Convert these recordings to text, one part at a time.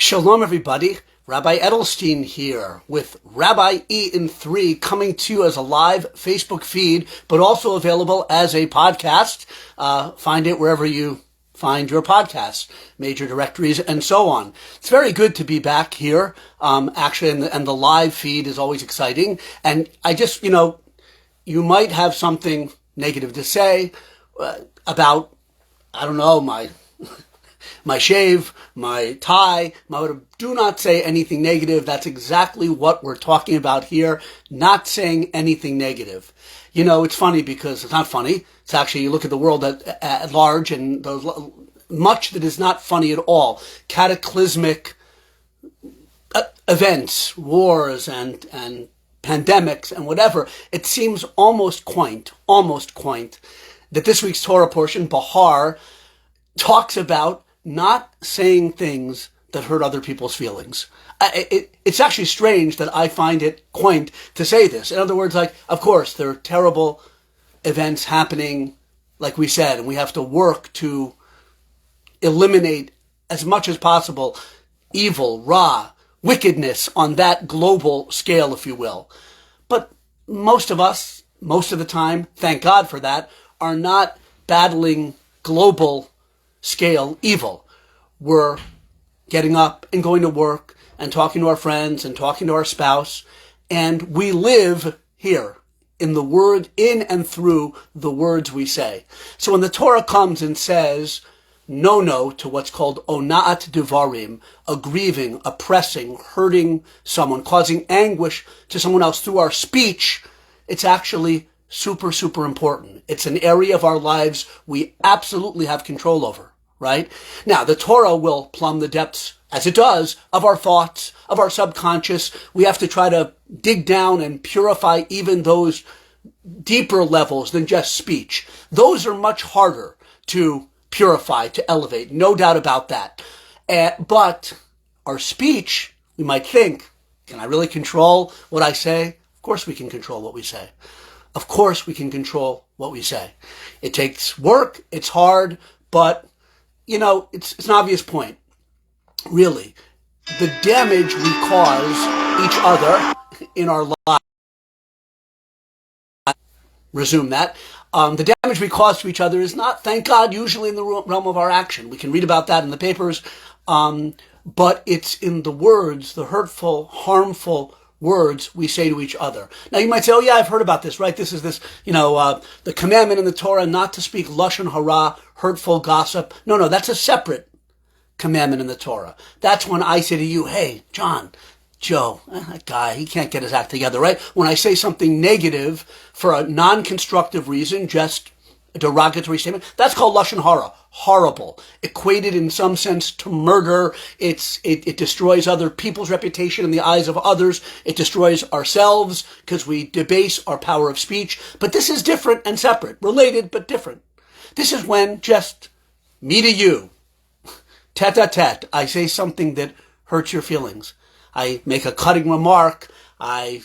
Shalom, everybody. Rabbi Edelstein here with Rabbi E in 3 coming to you as a live Facebook feed, but also available as a podcast. Find it wherever you find your podcasts, major directories, and so on. It's very good to be back here. Actually, and the live feed is always exciting. And I just, you might have something negative to say about, I don't know, my shave, my tie, do not say anything negative. That's exactly what we're talking about here, not saying anything negative. It's funny because it's not funny. It's actually, you look at the world at large and there's much that is not funny at all. Cataclysmic events, wars and pandemics and whatever. It seems almost quaint that this week's Torah portion, Behar, talks about not saying things that hurt other people's feelings. It's actually strange that I find it quaint to say this. In other words, of course, there are terrible events happening, like we said, and we have to work to eliminate as much as possible evil, wickedness on that global scale, if you will. But most of us, most of the time, thank God for that, are not battling global scale evil. We're getting up and going to work and talking to our friends and talking to our spouse, and we live here in and through the words we say. So when the Torah comes and says no to what's called ona'at devarim, aggrieving, oppressing, hurting someone, causing anguish to someone else through our speech, it's actually super, super important. It's an area of our lives we absolutely have control over, right? Now, the Torah will plumb the depths, as it does, of our thoughts, of our subconscious. We have to try to dig down and purify even those deeper levels than just speech. Those are much harder to purify, to elevate, no doubt about that. But our speech, we might think, can I really control what I say? Of course we can control what we say. Of course we can control what we say. It takes work, it's hard, but, it's an obvious point. Really, the damage we cause each other in our lives, the damage we cause to each other is not, thank God, usually in the realm of our action. We can read about that in the papers, but it's in the words, the hurtful, harmful words we say to each other. Now you might say, oh yeah, I've heard about this, right? This is the commandment in the Torah not to speak lashon hara, hurtful gossip. No, that's a separate commandment in the Torah. That's when I say to you, hey, Joe, that guy, he can't get his act together, right? When I say something negative for a non-constructive reason, just a derogatory statement, that's called lashon hara, horrible, equated in some sense to murder. It destroys other people's reputation in the eyes of others. It destroys ourselves because we debase our power of speech. But this is different and separate, related but different. This is when just me to you, tete-a-tete, I say something that hurts your feelings. I make a cutting remark. I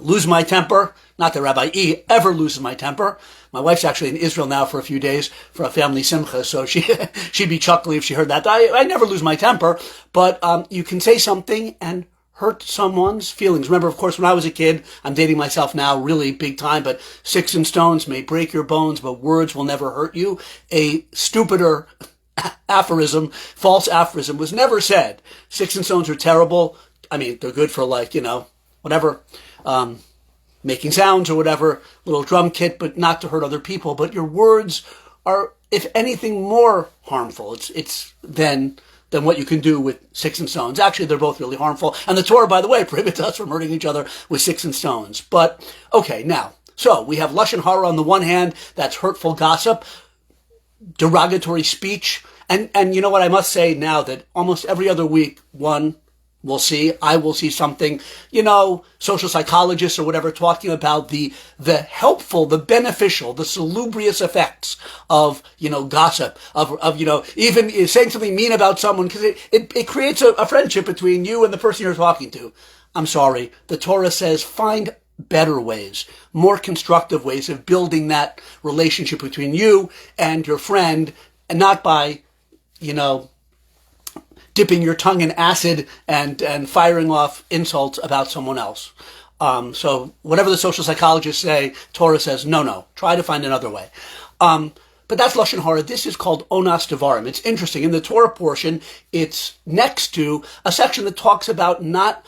lose my temper. Not that Rabbi E ever loses my temper. My wife's actually in Israel now for a few days for a family simcha, so she'd be chuckling if she heard that. I never lose my temper, but you can say something and hurt someone's feelings. Remember, of course, when I was a kid, I'm dating myself now really big time, but sticks and stones may break your bones, but words will never hurt you. A stupider aphorism, false aphorism, was never said. Sticks and stones are terrible. I mean, they're good for whatever, making sounds or whatever, little drum kit, but not to hurt other people. But your words are, if anything, more harmful. It's than what you can do with sticks and stones. Actually, they're both really harmful. And the Torah, by the way, prohibits us from hurting each other with sticks and stones. But, okay, now, so we have lashon hara on the one hand, that's hurtful gossip, derogatory speech. And you know what, I must say now that almost every other week, I will see something, social psychologists or whatever talking about the helpful, the beneficial, the salubrious effects of, gossip, of even saying something mean about someone, because it creates a friendship between you and the person you're talking to. I'm sorry. The Torah says find better ways, more constructive ways of building that relationship between you and your friend, and not by, dipping your tongue in acid and firing off insults about someone else. So whatever the social psychologists say, Torah says, no, try to find another way. But that's Lashon Hara. This is called Onas Devarim. It's interesting. In the Torah portion, it's next to a section that talks about not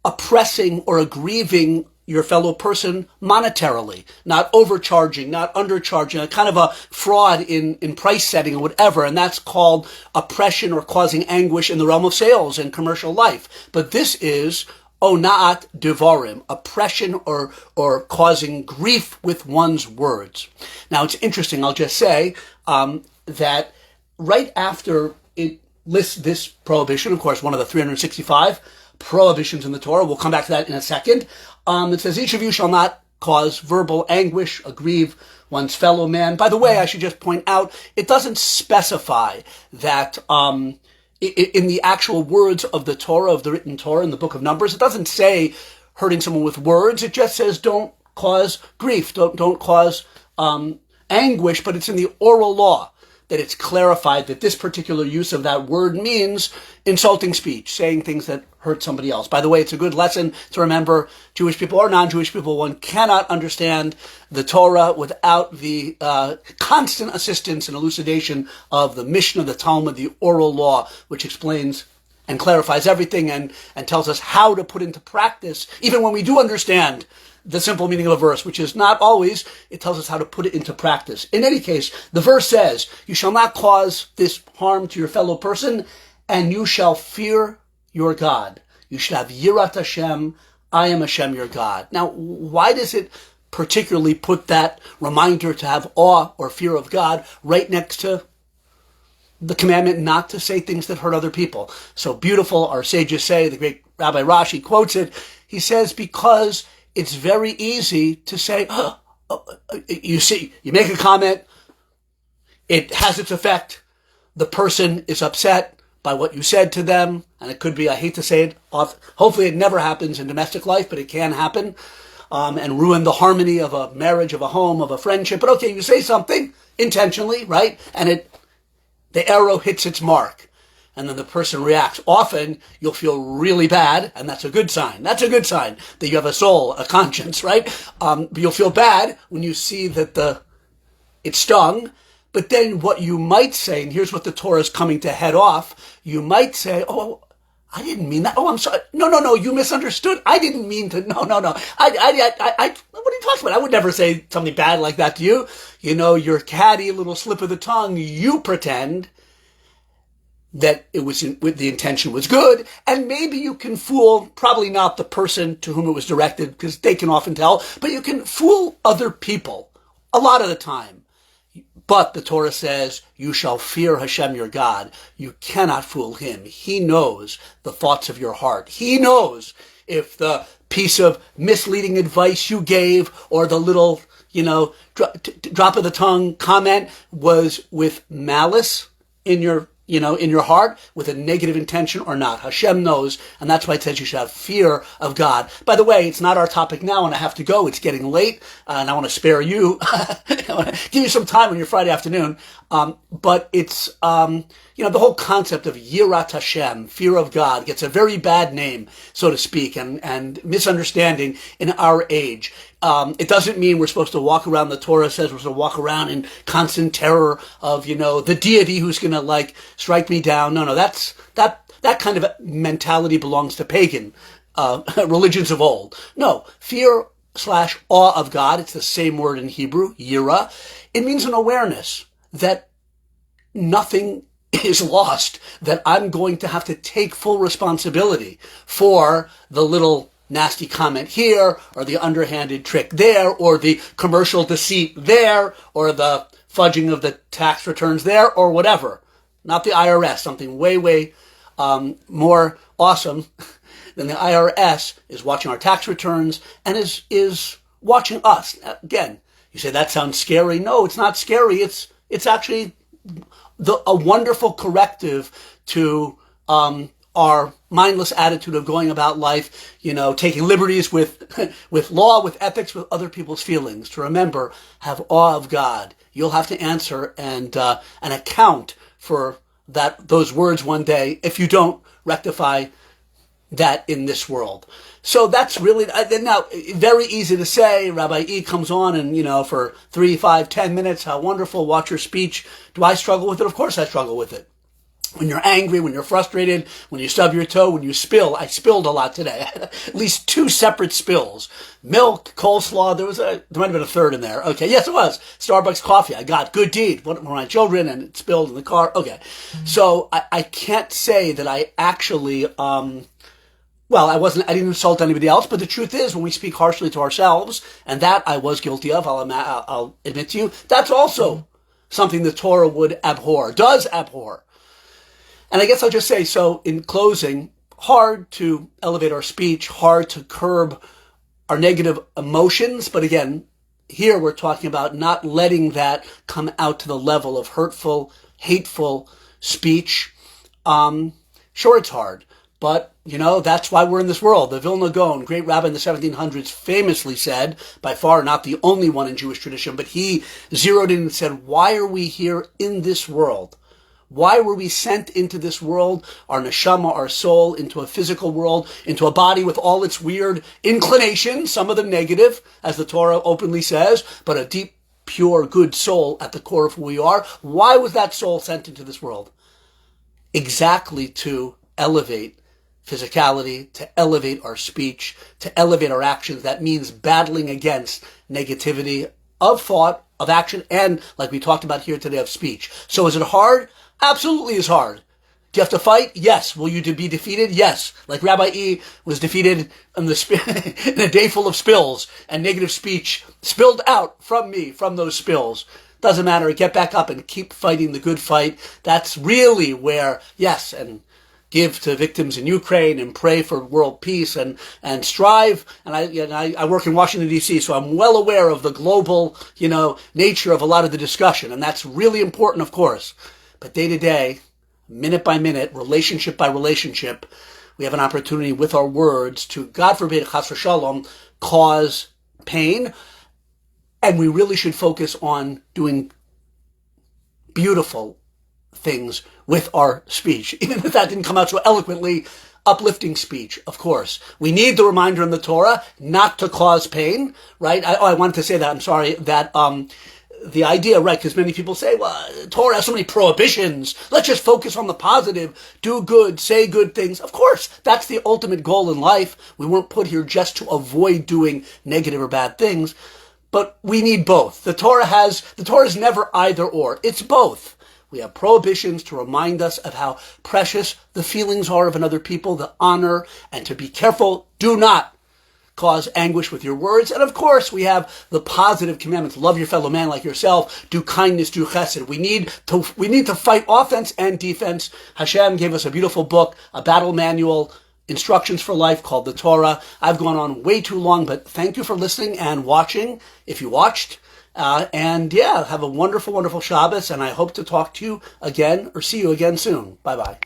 oppressing or aggrieving your fellow person monetarily, not overcharging, not undercharging, a kind of a fraud in price setting or whatever, and that's called oppression or causing anguish in the realm of sales and commercial life. But this is Ona'at Devarim, oppression or causing grief with one's words. Now it's interesting, I'll just say that right after it lists this prohibition, of course, one of the 365 prohibitions in the Torah, we'll come back to that in a second, it says, each of you shall not cause verbal anguish, aggrieve one's fellow man. By the way, I should just point out, it doesn't specify that in the actual words of the Torah, of the written Torah in the book of Numbers, it doesn't say hurting someone with words. It just says don't cause grief, don't cause anguish, but it's in the oral law that it's clarified that this particular use of that word means insulting speech, saying things that hurt somebody else. By the way, it's a good lesson to remember, Jewish people or non-Jewish people, one cannot understand the Torah without the constant assistance and elucidation of the Mishnah, the Talmud, the oral law, which explains and clarifies everything and tells us how to put into practice, even when we do understand the simple meaning of a verse, which is not always, it tells us how to put it into practice. In any case, the verse says, you shall not cause this harm to your fellow person, and you shall fear your God. You should have Yirat Hashem, I am Hashem your God. Now, why does it particularly put that reminder to have awe or fear of God right next to the commandment not to say things that hurt other people? So beautiful, our sages say, the great Rabbi Rashi quotes it, he says, because it's very easy to say, you see, you make a comment, it has its effect, the person is upset by what you said to them, and it could be, I hate to say it, hopefully it never happens in domestic life, but it can happen, and ruin the harmony of a marriage, of a home, of a friendship. But okay, you say something intentionally, right? And the arrow hits its mark. And then the person reacts. Often, you'll feel really bad, and that's a good sign. That's a good sign that you have a soul, a conscience, right? But you'll feel bad when you see that it stung. But then what you might say, and here's what the Torah is coming to head off, you might say, oh, I didn't mean that. Oh, I'm sorry. No, you misunderstood. I didn't mean to. No. What are you talking about? I would never say something bad like that to you. You know, your catty little slip of the tongue, you pretend that it was the intention was good, and maybe you can fool, probably not the person to whom it was directed, because they can often tell, but you can fool other people a lot of the time. But the Torah says, you shall fear Hashem your God. You cannot fool him. He knows the thoughts of your heart. He knows if the piece of misleading advice you gave or the little, drop of the tongue comment was with malice in your heart, with a negative intention or not. Hashem knows, and that's why it says you should have fear of God. By the way, it's not our topic now, and I have to go. It's getting late, and I want to spare you. I want to give you some time on your Friday afternoon. But it's, the whole concept of Yirat Hashem, fear of God, gets a very bad name, so to speak, and misunderstanding in our age. It doesn't mean we're supposed to walk around, the Torah says we're supposed to walk around in constant terror of, the deity who's going to strike me down. No, that kind of mentality belongs to pagan, religions of old. No, fear/awe of God, it's the same word in Hebrew, yira. It means an awareness that nothing is lost, that I'm going to have to take full responsibility for the little nasty comment here, or the underhanded trick there, or the commercial deceit there, or the fudging of the tax returns there, or whatever. Not the IRS, something way, way more awesome than the IRS is watching our tax returns and is watching us. Again, you say that sounds scary. No, it's not scary. It's actually a wonderful corrective to our mindless attitude of going about life, taking liberties with law, with ethics, with other people's feelings. To remember, have awe of God. You'll have to answer and account for those words one day if you don't rectify that in this world. So that's really, now, very easy to say. Rabbi E comes on and, for 3, 5, 10 minutes, how wonderful, watch your speech. Do I struggle with it? Of course I struggle with it. When you're angry, when you're frustrated, when you stub your toe, when you spill. I spilled a lot today. I had at least 2 separate spills. Milk, coleslaw, there might have been a third in there. Okay, yes it was. Starbucks coffee, I got. Good deed. One of my children, and it spilled in the car. Okay. So I can't say that I actually, I didn't insult anybody else, but the truth is, when we speak harshly to ourselves, and that I was guilty of, I'll admit to you, that's also something the Torah would abhor, does abhor. And I guess I'll just say, so in closing, hard to elevate our speech, hard to curb our negative emotions, but again, here we're talking about not letting that come out to the level of hurtful, hateful speech. Sure, it's hard. But, that's why we're in this world. The Vilna Gaon, great rabbi in the 1700s, famously said, by far not the only one in Jewish tradition, but he zeroed in and said, why are we here in this world? Why were we sent into this world, our neshama, our soul, into a physical world, into a body with all its weird inclinations, some of them negative, as the Torah openly says, but a deep, pure, good soul at the core of who we are? Why was that soul sent into this world? Exactly to elevate physicality, to elevate our speech, to elevate our actions. That means battling against negativity of thought, of action, and, like we talked about here today, of speech. So is it hard? Absolutely is hard. Do you have to fight? Yes. Will you be defeated? Yes. Like Rabbi E was defeated in a day full of spills, and negative speech spilled out from me, from those spills. Doesn't matter. Get back up and keep fighting the good fight. That's really where, yes, and give to victims in Ukraine and pray for world peace and strive. And I work in Washington, D.C., so I'm well aware of the global, nature of a lot of the discussion. And that's really important, of course. But day to day, minute by minute, relationship by relationship, we have an opportunity with our words to, God forbid, chas v'shalom, cause pain. And we really should focus on doing beautiful things with our speech, even if that didn't come out so eloquently. Uplifting speech, of course. We need the reminder in the Torah not to cause pain, right? I wanted to say that, I'm sorry, that the idea, right, because many people say, well, Torah has so many prohibitions. Let's just focus on the positive, do good, say good things. Of course, that's the ultimate goal in life. We weren't put here just to avoid doing negative or bad things, but we need both. The Torah is never either or. It's both. We have prohibitions to remind us of how precious the feelings are of another people, the honor, and to be careful, do not cause anguish with your words. And of course, we have the positive commandments. Love your fellow man like yourself. Do kindness, do chesed. We need to fight offense and defense. Hashem gave us a beautiful book, a battle manual, instructions for life called the Torah. I've gone on way too long, but thank you for listening and watching, if you watched. Have a wonderful, wonderful Shabbos, and I hope to talk to you again or see you again soon. Bye-bye.